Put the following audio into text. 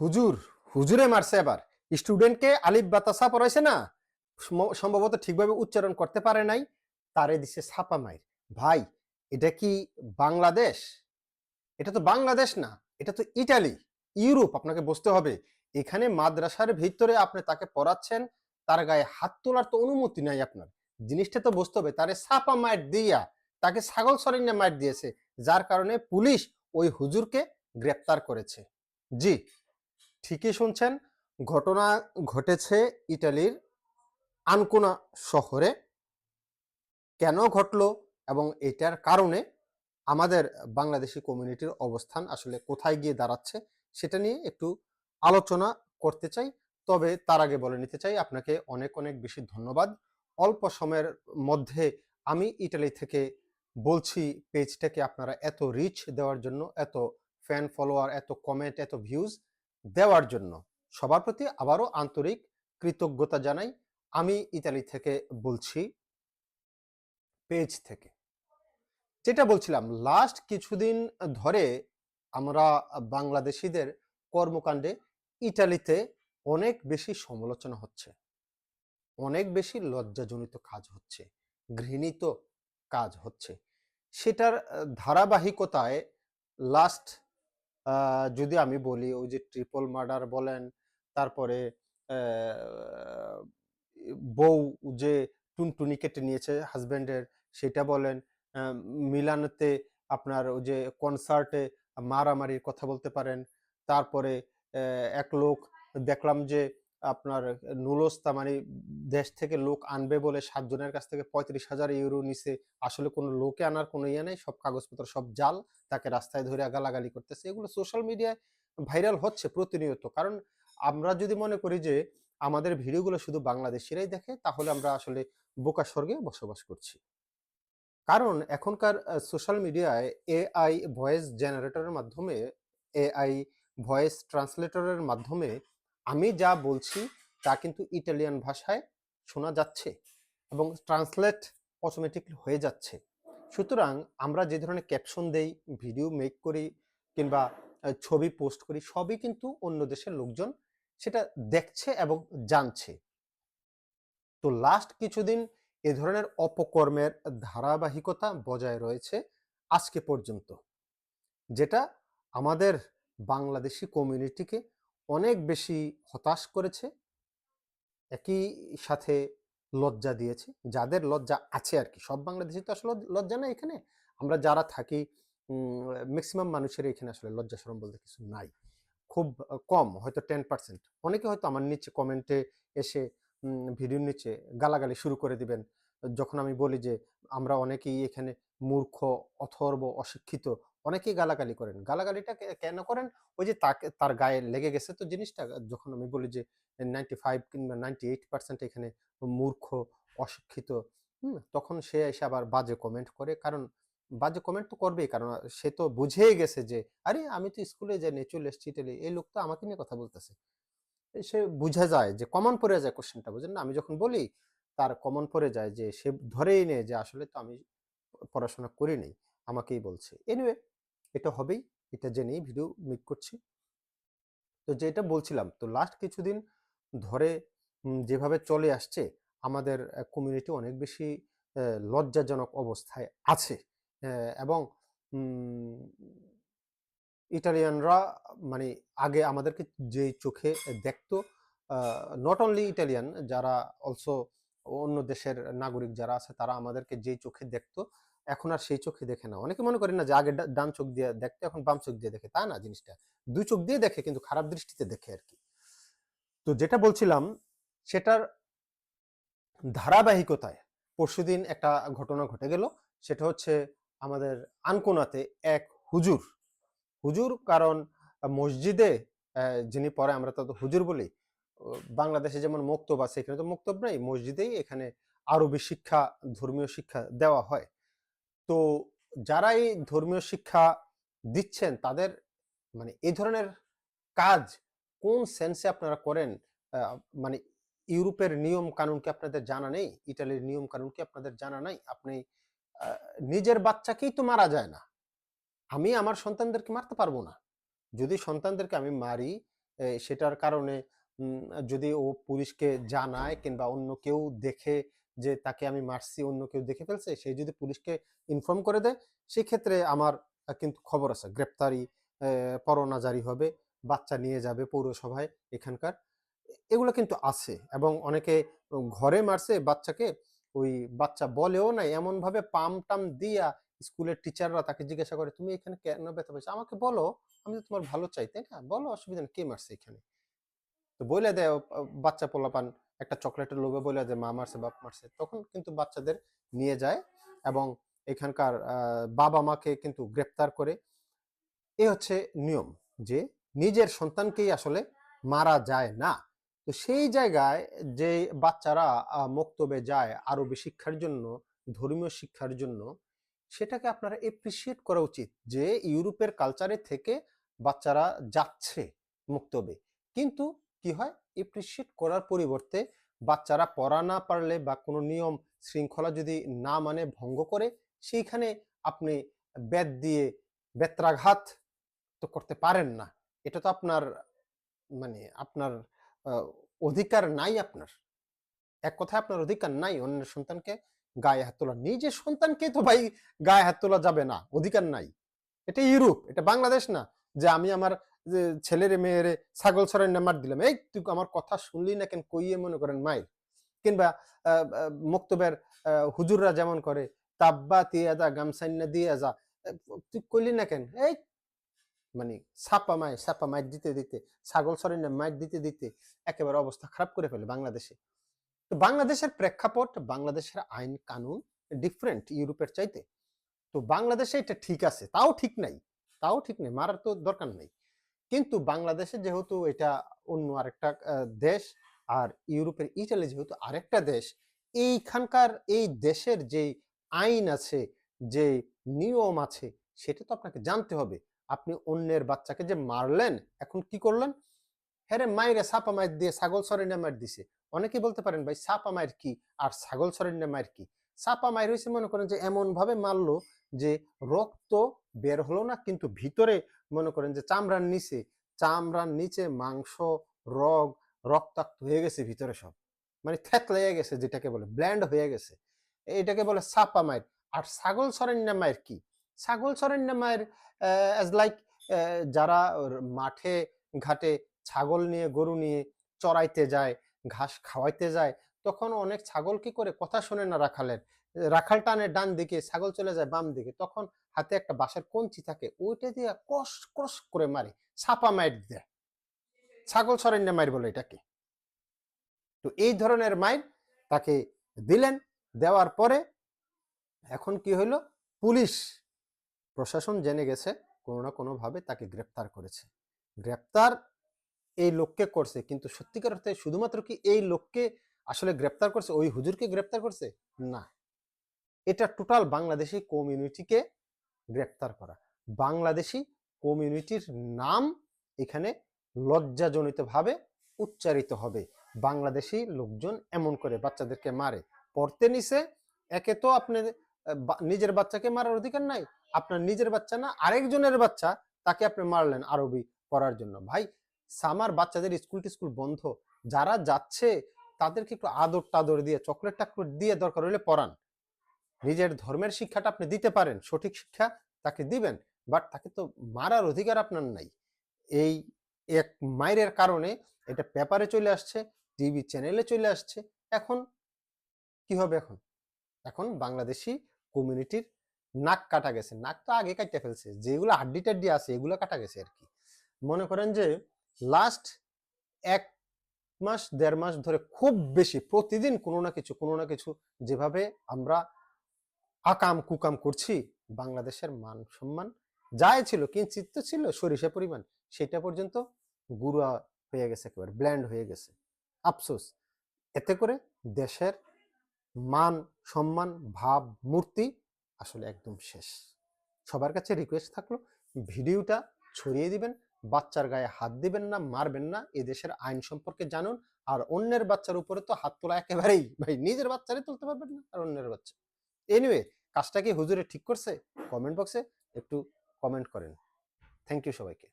হুজুর হুজুরে মারছে এবার। স্টুডেন্টকে আলিফ বাতাসা পড়াইছে না, সম্ভবত ঠিকভাবে উচ্চারণ করতে পারে নাই, তারে দিছে ছাপা মাইর। ভাই, এটা কি বাংলাদেশ? এটা তো বাংলাদেশ না, এটা তো ইটালি, ইউরোপ। আপনাকে বুঝতে হবে, এখানে মাদ্রাসার ভিতরে আপনি তাকে পড়াচ্ছেন, তার গায়ে হাত তোলার তো অনুমতি নাই আপনার। জিনিসটা তো বুঝতে হবে, তারে ছাপা মাইর দিয়া তাকে ছাগল সরিন্যা মাইর দিয়েছে, যার কারণে পুলিশ ওই হুজুরকে গ্রেপ্তার করেছে। জি, ঠিকই শুনছেন, ঘটনা ঘটেছে ইটালির আনকোনা শহরে। কেন ঘটলো এবং এটার কারণে আমাদের বাংলাদেশি কমিউনিটির অবস্থান আসলে কোথায় গিয়ে দাঁড়াচ্ছে সেটা নিয়ে একটু আলোচনা করতে চাই। তবে তার আগে বলে নিতে চাই আপনাকে অনেক অনেক বেশি ধন্যবাদ। অল্প সময়ের মধ্যে আমি ইটালি থেকে বলছি পেজটাকে আপনারা এত রিচ দেওয়ার জন্য, এত ফ্যান ফলোয়ার, এত কমেন্ট, এত ভিউজ দেওয়ার জন্য সবার প্রতি আবারও আন্তরিক কৃতজ্ঞতা জানাই। আমি ইতালি থেকে বলছি, পেজ থেকে। যেটা বলছিলাম, লাস্ট কিছুদিন ধরে আমরা বাংলাদেশিদের কর্মকাণ্ডে ইটালিতে অনেক বেশি সমালোচনা হচ্ছে, অনেক বেশি লজ্জাজনিত কাজ হচ্ছে, ঘৃণিত কাজ হচ্ছে। সেটার ধারাবাহিকতায় লাস্ট যদি আমি বলি, ওই যে ট্রিপল মার্ডার বলেন, তারপরে বউ যে টুনটুনি কেটে নিয়েছে হাজব্যান্ডের সেটা বলেন, মিলানোতে আপনার ওই যে কনসার্টে মারামারির কথা বলতে পারেন। তারপরে এক লোক দেখলাম যে আপনার নুলস্তা মানে দেশ থেকে লোক আনবে বলে 7 জনের কাছ থেকে 35,000 ইউরো নিছে। আসলে কোনো লোকে আনার কোনো ইয়ে নেই, সব কাগজপত্র সব জাল। তাকে রাস্তায় ধরে গালাগালি করতেছে। এগুলো সোশ্যাল মিডিয়ায় ভাইরাল হচ্ছে প্রতিনিয়ত। কারণ আমরা যদি মনে করি যে আমাদের ভিডিওগুলো শুধু বাংলাদেশিরাই দেখে, তাহলে আমরা আসলে বোকা স্বর্গে বসবাস করছি। কারণ এখনকার সোশ্যাল মিডিয়ায় এআই ভয়েস জেনারেটরের মাধ্যমে, এআই ভয়েস ট্রান্সলেটরের মাধ্যমে আমি যা বলছি তা কিন্তু ইটালিয়ান ভাষায় শোনা যাচ্ছে এবং ট্রান্সলেট অটোমেটিকলি হয়ে যাচ্ছে। সুতরাং আমরা যে ধরনের ক্যাপশন দেই, ভিডিও মেক করি কিংবা ছবি পোস্ট করি, সবই কিন্তু অন্য দেশের লোকজন সেটা দেখছে এবং জানছে। তো লাস্ট কিছুদিন এ ধরনের অপকর্মের ধারাবাহিকতা বজায় রয়েছে আজকে পর্যন্ত, যেটা আমাদের বাংলাদেশি কমিউনিটিকে অনেক বেশি হতাশ করেছে, একই সাথে লজ্জা দিয়েছে। যাদের লজ্জা আছে আর কি, সব বাংলাদেশি তো আসলে লজ্জা না, এখানে আমরা যারা থাকি ম্যাক্সিমাম মানুষের এখানে আসলে লজ্জা শরম বলতে কিছু নাই, খুব কম, হয়তো 10%। অনেকে হয়তো আমার নিচে কমেন্টে এসে ভিডিওর নিচে গালাগালি শুরু করে দিবেন যখন আমি বলি যে আমরা অনেকেই এখানে মূর্খ, অথর্ব, অশিক্ষিত, অনেকেই গালাগালি করেন। গালাগালিটা কেন করেন? ওই যে তাকে তার গায়ে লেগে গেছে তো জিনিসটা। যখন আমি বলি যে 95 কিংবা 98% এখানে মূর্খ, অশিক্ষিত, তখন সে এসে আবার বাজে কমেন্ট করে। কারণ বাজে কমেন্ট তো করবেই, কারণ সে তো বুঝেই গেছে যে আরে আমি তো স্কুলে যাইনি, চলে এসেছি ইটালি, এই লোক তো আমাকে নিয়ে কথা বলতেছে। সে বুঝা যায় যে কমন পড়ে যায়, কোশ্চেনটা বুঝেন না, আমি যখন বলি তার কমন পড়ে যায়, যে সে ধরেই নেয় যে আসলে তো আমি পড়াশোনা করি নাই, আমাকেই বলছে। এনিওয়ে, এটা হবেই, এটা জেনেই ভিডিও মেক করছি। তো যেটা বলছিলাম, তো লাস্ট কিছুদিন ধরে যেভাবে চলে আসছে, আমাদের কমিউনিটি অনেক বেশি লজ্জাজনক অবস্থায় আছে। এবং ইটালিয়ানরা মানে আগে আমাদেরকে যেই চোখে দেখতো, নট অনলি ইটালিয়ান, যারা অলসো অন্য দেশের নাগরিক যারা আছে, তারা আমাদেরকে যেই চোখে দেখতো, এখন আর সেই চোখে দেখে না। অনেকে মনে করেন না যে আগে ডান চোখ দিয়ে দেখতো, এখন বাম চোখ দিয়ে দেখে, তা না, জিনিসটা দুই চোখ দিয়ে দেখে, কিন্তু খারাপ দৃষ্টিতে দেখে আর কি। তো যেটা বলছিলাম, সেটার ধারাবাহিকতায় পরশুদিন একটা ঘটনা ঘটে গেল। সেটা হচ্ছে আমাদের আনকোনাতে এক হুজুর, কারণ মসজিদে যিনি পড়ে আমরা তো হুজুর বলি। বাংলাদেশে যেমন মক্তব আছে, এখানে তো মক্তব নাই, মসজিদেই এখানে আরবি শিক্ষা, ধর্মীয় শিক্ষা দেওয়া হয়। তো যারা এই ধর্মীয় শিক্ষা দিচ্ছেন তাদের মানে এই ধরনের কাজ কোন সেন্সে আপনারা করেন? মানে ইউরোপের নিয়ম কানুন কি আপনাদের জানা নেই? ইটালির নিয়ম কানুন কি আপনাদের জানা নাই? আপনি নিজের বাচ্চাকেই তো মারা যায় না। আমি আমার সন্তানদেরকে মারতে পারবো না। যদি সন্তানদেরকে আমি মারি, সেটার কারণে যদি ও পুলিশকে জানায় কিংবা অন্য কেউ দেখে যে তাকে আমি মারছি, অন্য কেউ দেখে ফেলছে, সে যদি পুলিশকে ইনফর্ম করে দেয়, সেক্ষেত্রে আমার কিন্তু খবর আছে, গ্রেপ্তারি পরোয়ানা জারি হবে, বাচ্চা নিয়ে যাবে পৌরসভায় এখানকার। এগুলো কিন্তু আছে এবং অনেকে ঘরে মারছে বাচ্চাকে, ওই বাচ্চা বলেও নাই, এমনভাবে পাম-টাম দিয়া স্কুলের টিচাররা তাকে জিজ্ঞাসা করে, "তুমি এখানে কেন ব্যথা পাইছো? আমাকে বলো, আমি তো তোমার ভালো চাই, তাই না? বলো, অসুবিধা নেই, কে মারছে এখানে?" তো বইলা দেয় বাচ্চা পোলাপান একটা চকলেটের লোভে বইলা দেয় মা মারছে, বাপ মারছে। তখন কিন্তু বাচ্চাদের নিয়ে যায় এবং এখানকার বাবা-মাকে কিন্তু গ্রেপ্তার করে। এ হচ্ছে নিয়ম যে নিজের সন্তানকেই আসলে মারা যায় না। তো সেই জায়গায় যে বাচ্চারা মক্তবে যায় আরবি শিক্ষার জন্য, ধর্মীয় শিক্ষার জন্য, সেটাকে আপনারা এপ্রিসিয়েট করা উচিত যে ইউরোপের কালচারে থেকে বাচ্চারা যাচ্ছে মক্তবে। কিন্তু কি হয়, এপ্রিসিয়েট করার পরিবর্তে বাচ্চারা পড়া না পারলে বা কোনো নিয়ম শৃঙ্খলা যদি না মানে, ভঙ্গ করে, সেইখানে আপনি বেত দিয়ে বেত্রাঘাত তো করতে পারেন না। এটা তো আপনার মানে আপনার আ অধিকার নাই আপনার। এক কথায় আপনার অধিকার নাই অন্যের সন্তানকে গায়ে হাত তোলার। নিজের সন্তানকেই তো ভাই গায়ে হাত তোলা যাবে না, অধিকার নাই। এটা ইউরোপ, এটা বাংলাদেশ না যে আমি আমার যে ছেলেরে মেয়েরে ছাগল ছড়াইয়া মার দিলাম। এই তুই আমার কথা শুনলি না কেন, কইয়ে মনে করেন মাইর। কিংবা আ আ মক্তবের হুজুররা যেমন করে, তাব্বা দিয়া যা, গামছাইন্না দিয়া যা। তুই কইলি না কেন? এই মানে ছাপা মাইর দিতে দিতে, ছাগল ছড়াইয়া মাইর দিতে দিতে একেবারে অবস্থা খারাপ করে ফেলে বাংলাদেশে। তো বাংলাদেশের প্রেক্ষাপট, বাংলাদেশের আইন কানুন ডিফারেন্ট ইউরোপের চাইতে। তো বাংলাদেশে এটা ঠিক আছে, তাও ঠিক নাই, তাও ঠিক নেই, মারার তো দরকার নাই। কিন্তু বাংলাদেশে যেহেতু এটা অন্য আরেকটা দেশ, আর ইউরোপের ইটালি যেহেতু আরেকটা দেশ, এইখানকার এই দেশের যে আইন আছে, যে নিয়ম আছে, সেটা তো আপনাকে জানতে হবে। আপনি অন্যের বাচ্চাকে যে মারলেন, এখন কি করলেন? হ্যাঁ রে, মাইরে ছাপা মাইর দিয়ে ছাগল ছড়াইনা মাইর দিছে। অনেকে বলতে পারেন ভাই ছাপা মাইর কি আর ছাগল ছড়াইনা মাইর কি? ছাপা মাইর হইছে মনে করেন যে এমন ভাবে মারলো যে রক্ত বের হলো না, কিন্তু ভিতরে মনে করেন যে চামড়ার নিচে মাংস, রগ, রক্তাক্ত হয়ে গেছে ভিতরে সব। মানে থেতলাইয়া গেছে, যেটাকে বলে ব্ল্যান্ড হয়ে গেছে। এটাকে বলে ছাপা মাইর। আর ছাগল ছড়াইনা মাইর কি? ছাগল ছড়াইনা মাইর অ্যাজ লাইক যারা মাঠে ঘাটে ছাগল নিয়ে, গরু নিয়ে চড়াইতে যায়, ঘাস খাওয়াইতে যায়, তখন অনেক ছাগল কি করে, কথা শোনে না রাখালের। রাখাল টানে ডান দিকে, ছাগল চলে যায় বাম দিকে। তখন হাতে একটা বাঁশের কঞ্চি থাকে, ওইটা দিয়ে কস কস করে মারে, ছাপা মাইর দেয়। ছাগল ছড়াইনা মাইর বলে এটাকে। তো এই ধরনের মাইর তাকে দিলেন। দেওয়ার পরে এখন কি হইল? পুলিশ প্রশাসন জেনে গেছে, কোনো না কোনোভাবে তাকে গ্রেপ্তার করেছে। গ্রেপ্তার এই লোককে করছে, কিন্তু সত্যিকার অর্থে শুধুমাত্র কি এই লোককে আসলে গ্রেপ্তার করছে, ওই হুজুরকে গ্রেপ্তার করছে? না, এটা টোটাল বাংলাদেশি কমিউনিটিকে গ্রেপ্তার করা। বাংলাদেশি কমিউনিটির নাম এখানে লজ্জাজনিতভাবে উচ্চারিত হবে। বাংলাদেশি লোকজন এমন করে বাচ্চাদেরকে মারে, পড়তে নিছে। একে তো আপনি নিজের বাচ্চাকে মারার অধিকার নাই, আপনার নিজের বাচ্চা না, আরেকজনের বাচ্চা, তাকে আপনি মারলেন আরবি পড়ার জন্য। ভাই, সামার বাচ্চাদের স্কুল টিস্কুল বন্ধ, যারা যাচ্ছে তাদেরকে একটু আদর টাদর দিয়ে, চকলেট টাকলেট দিয়ে দরকার হলে পড়ান। নিজের ধর্মের শিক্ষাটা আপনি দিতে পারেন, সঠিক শিক্ষা তাকে দিবেন, বাট তাকে তো মারার অধিকার আপনার নাই। এই এক মাইরের কারণে এটা পেপারে চলে আসছে, টিভি চ্যানেলে চলে আসছে। এখন কি হবে? এখন এখন বাংলাদেশি কমিউনিটির নাক কাটা গেছে। নাক তো আগে কাটতে ফেলছে, যেগুলো হাড্ডি টাড্ডি আছে এগুলো কাটা গেছে আর কি। মনে করেন যে লাস্ট 1 মাস 1.5 মাস ধরে খুব বেশি প্রতিদিন কোনো না কিছু যেভাবে আমরা আকাম কুকাম করছি, বাংলাদেশের মান সম্মান যাই ছিল, কিঞ্চিত তো ছিল সরিষা পরিমাণ, সেটা পর্যন্ত গুঁড়া হয়ে গেছে, একেবারে ব্ল্যান্ড হয়ে গেছে। আফসোস, এতে করে দেশের মান সম্মান ভাব মূর্তি আসলে একদম শেষ। সবার কাছে রিকোয়েস্ট থাকলো, ভিডিওটা ছড়িয়ে দিবেন, বাচ্চার গায়ে হাত দিবেন না, মারবেন না, এ দেশের আইন সম্পর্কে জানুন। আর অন্যের বাচ্চার উপরে তো হাত তোলা একেবারেই, ভাই নিজের বাচ্চারই তুলতে পারবেন না, আর অন্যের বাচ্চা। এনিওয়ে, কাজটা কি হুজুরে ঠিক করছে? কমেন্ট বক্সে একটু কমেন্ট করেন। থ্যাংক ইউ সবাইকে।